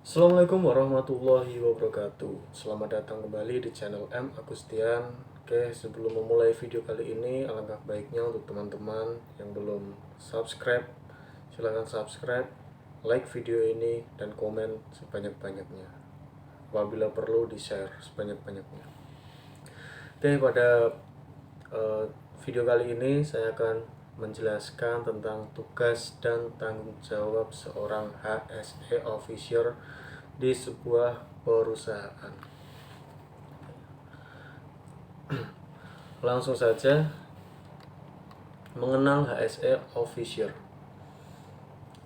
Assalamualaikum warahmatullahi wabarakatuh. Selamat datang kembali di channel M Agustian. Oke, sebelum memulai video kali ini, alangkah baiknya untuk teman-teman yang belum subscribe, silahkan subscribe, like video ini, dan komen sebanyak-banyaknya. Apabila perlu, di-share sebanyak-banyaknya. Oke, pada video kali ini saya akan menjelaskan tentang tugas dan tanggung jawab seorang HSE officer di sebuah perusahaan. Langsung saja mengenal HSE officer.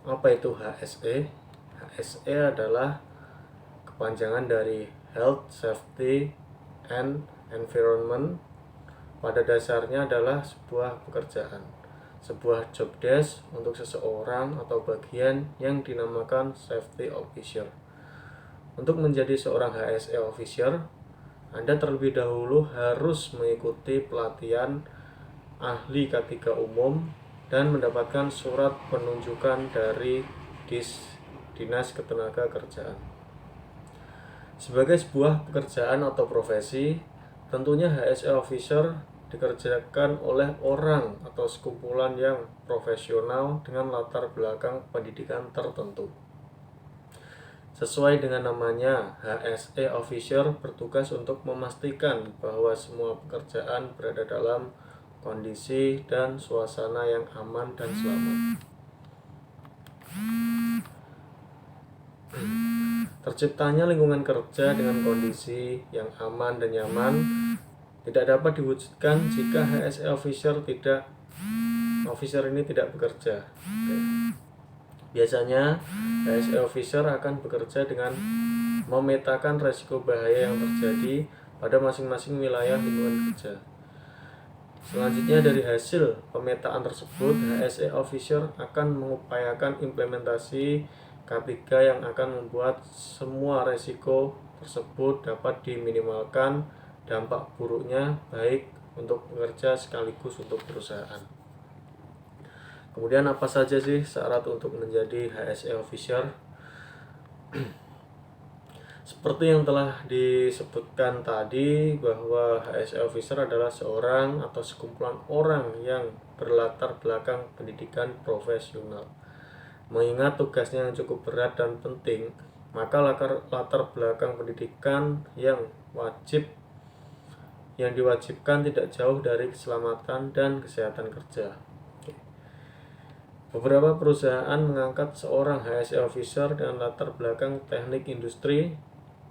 Apa itu HSE? HSE adalah kepanjangan dari Health, Safety, and Environment. Pada dasarnya adalah sebuah pekerjaan, sebuah job desk untuk seseorang atau bagian yang dinamakan safety officer. Untuk menjadi seorang HSE officer, Anda terlebih dahulu harus mengikuti pelatihan ahli K3 umum dan mendapatkan surat penunjukan dari Dinas Ketenagakerjaan. Sebagai sebuah pekerjaan atau profesi, tentunya HSE officer dikerjakan oleh orang atau sekumpulan yang profesional dengan latar belakang pendidikan tertentu. Sesuai dengan namanya, HSE officer bertugas untuk memastikan bahwa semua pekerjaan berada dalam kondisi dan suasana yang aman dan selamat. Terciptanya lingkungan kerja dengan kondisi yang aman dan nyaman tidak dapat diwujudkan jika HSE officer ini tidak bekerja. Biasanya HSE officer akan bekerja dengan memetakan resiko bahaya yang terjadi pada masing-masing wilayah lingkungan kerja. Selanjutnya, dari hasil pemetaan tersebut, HSE officer akan mengupayakan implementasi K3 yang akan membuat semua resiko tersebut dapat diminimalkan dampak buruknya baik untuk pekerja sekaligus untuk perusahaan. Kemudian apa saja sih syarat untuk menjadi HSE officer? Seperti yang telah disebutkan tadi, bahwa HSE officer adalah seorang atau sekumpulan orang yang berlatar belakang pendidikan profesional. Mengingat tugasnya yang cukup berat dan penting, maka latar belakang pendidikan yang diwajibkan tidak jauh dari keselamatan dan kesehatan kerja. Beberapa perusahaan mengangkat seorang HSE officer dengan latar belakang teknik industri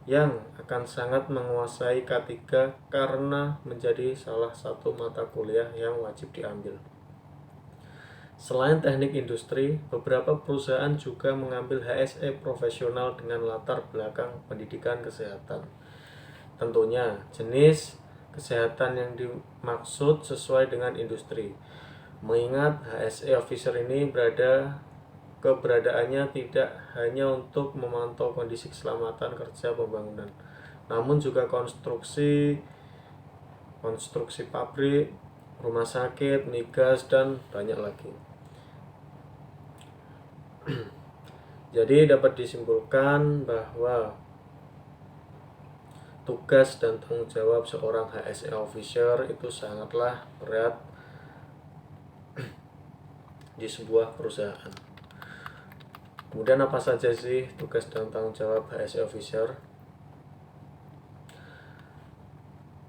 yang akan sangat menguasai K3 karena menjadi salah satu mata kuliah yang wajib diambil. Selain teknik industri, beberapa perusahaan juga mengambil HSE profesional dengan latar belakang pendidikan kesehatan. Tentunya jenis kesehatan yang dimaksud sesuai dengan industri. Mengingat HSE officer ini keberadaannya tidak hanya untuk memantau kondisi keselamatan kerja pembangunan, namun juga konstruksi pabrik, rumah sakit, migas, dan banyak lagi. Jadi dapat disimpulkan bahwa tugas dan tanggung jawab seorang HSE officer itu sangatlah berat di sebuah perusahaan. Kemudian apa saja sih tugas dan tanggung jawab HSE officer?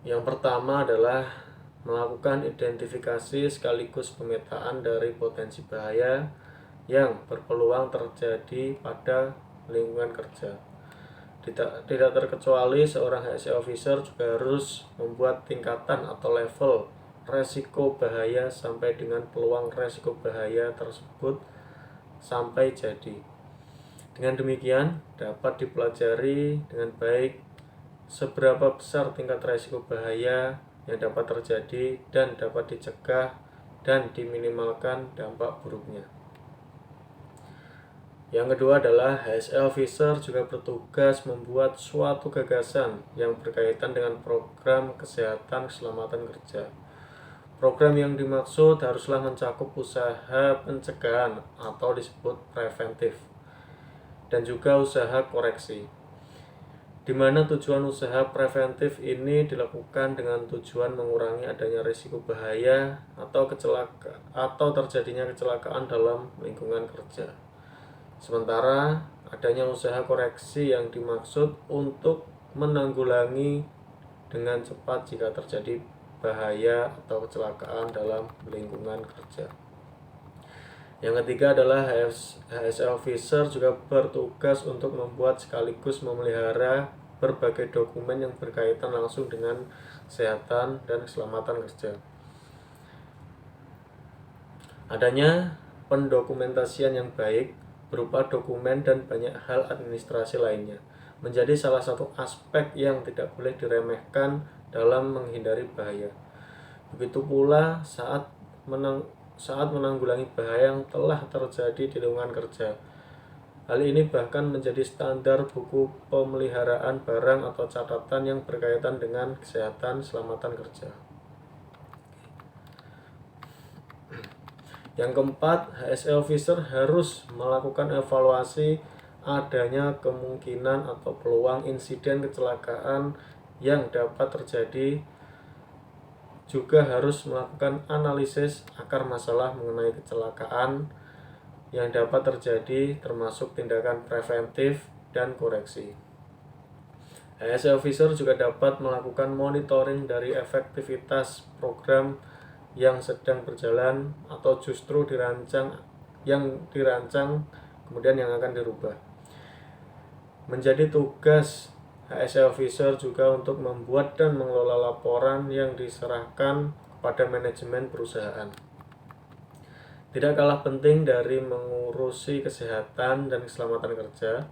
Yang pertama adalah melakukan identifikasi sekaligus pemetaan dari potensi bahaya yang berpeluang terjadi pada lingkungan kerja. Tidak terkecuali seorang HSE officer juga harus membuat tingkatan atau level resiko bahaya sampai dengan peluang resiko bahaya tersebut sampai jadi. Dengan demikian dapat dipelajari dengan baik seberapa besar tingkat resiko bahaya yang dapat terjadi dan dapat dicegah dan diminimalkan dampak buruknya. Yang kedua adalah HSE officer juga bertugas membuat suatu gagasan yang berkaitan dengan program kesehatan keselamatan kerja. Program yang dimaksud haruslah mencakup usaha pencegahan atau disebut preventif. dan juga usaha koreksi, di mana tujuan usaha preventif ini dilakukan dengan tujuan mengurangi adanya risiko bahaya atau terjadinya kecelakaan dalam lingkungan kerja. Sementara adanya usaha koreksi yang dimaksud untuk menanggulangi dengan cepat jika terjadi bahaya atau kecelakaan dalam lingkungan kerja. Yang ketiga adalah HSE Officer juga bertugas untuk membuat sekaligus memelihara berbagai dokumen yang berkaitan langsung dengan kesehatan dan keselamatan kerja. Adanya pendokumentasian yang baik berupa dokumen dan banyak hal administrasi lainnya menjadi salah satu aspek yang tidak boleh diremehkan dalam menghindari bahaya. Begitu pula saat menanggulangi bahaya yang telah terjadi di lingkungan kerja. Hal ini bahkan menjadi standar buku pemeliharaan barang atau catatan yang berkaitan dengan kesehatan keselamatan kerja. Yang keempat, HSE Officer harus melakukan evaluasi adanya kemungkinan atau peluang insiden kecelakaan yang dapat terjadi, juga harus melakukan analisis akar masalah mengenai kecelakaan yang dapat terjadi, termasuk tindakan preventif dan koreksi. HSE Officer juga dapat melakukan monitoring dari efektivitas program yang sedang berjalan atau justru dirancang kemudian yang akan dirubah. Menjadi tugas HSE Officer juga untuk membuat dan mengelola laporan yang diserahkan kepada manajemen perusahaan. Tidak kalah penting dari mengurusi kesehatan dan keselamatan kerja,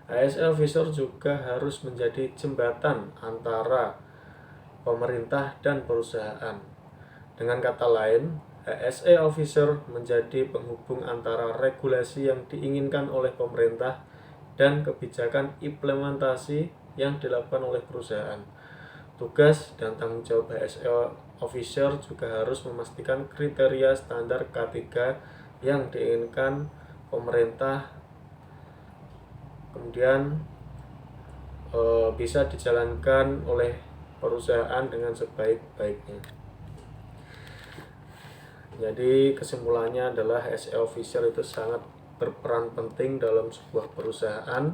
HSE Officer juga harus menjadi jembatan antara pemerintah dan perusahaan. Dengan kata lain, HSE Officer menjadi penghubung antara regulasi yang diinginkan oleh pemerintah dan kebijakan implementasi yang dilakukan oleh perusahaan. Tugas dan tanggung jawab HSE Officer juga harus memastikan kriteria standar K3 yang diinginkan pemerintah kemudian bisa dijalankan oleh perusahaan dengan sebaik-baiknya. Jadi kesimpulannya adalah HSE Officer itu sangat berperan penting dalam sebuah perusahaan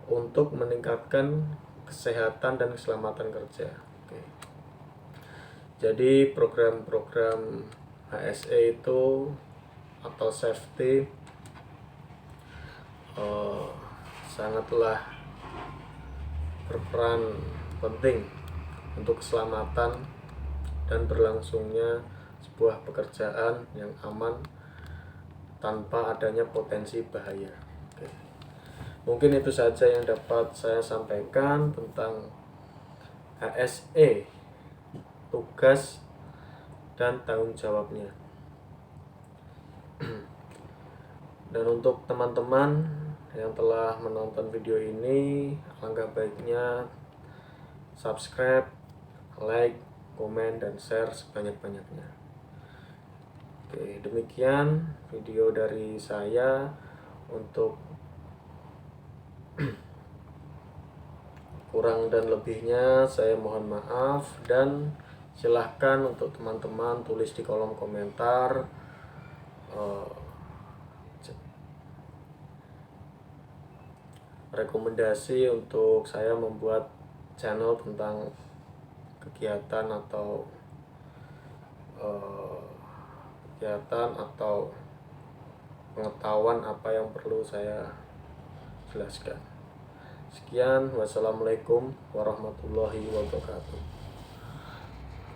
untuk meningkatkan kesehatan dan keselamatan kerja. Oke. Jadi program-program HSE itu atau safety sangatlah berperan penting untuk keselamatan dan berlangsungnya sebuah pekerjaan yang aman tanpa adanya potensi bahaya. Oke. Mungkin itu saja yang dapat saya sampaikan tentang HSE, tugas dan tanggung jawabnya. Dan untuk teman-teman yang telah menonton video ini, alangkah baiknya subscribe, like, komen, dan share sebanyak-banyaknya. Oke, demikian video dari saya. Untuk kurang dan lebihnya saya mohon maaf, dan silahkan untuk teman-teman tulis di kolom komentar rekomendasi untuk saya membuat channel tentang kegiatan atau pengetahuan apa yang perlu saya jelaskan. Sekian, wassalamualaikum warahmatullahi wabarakatuh.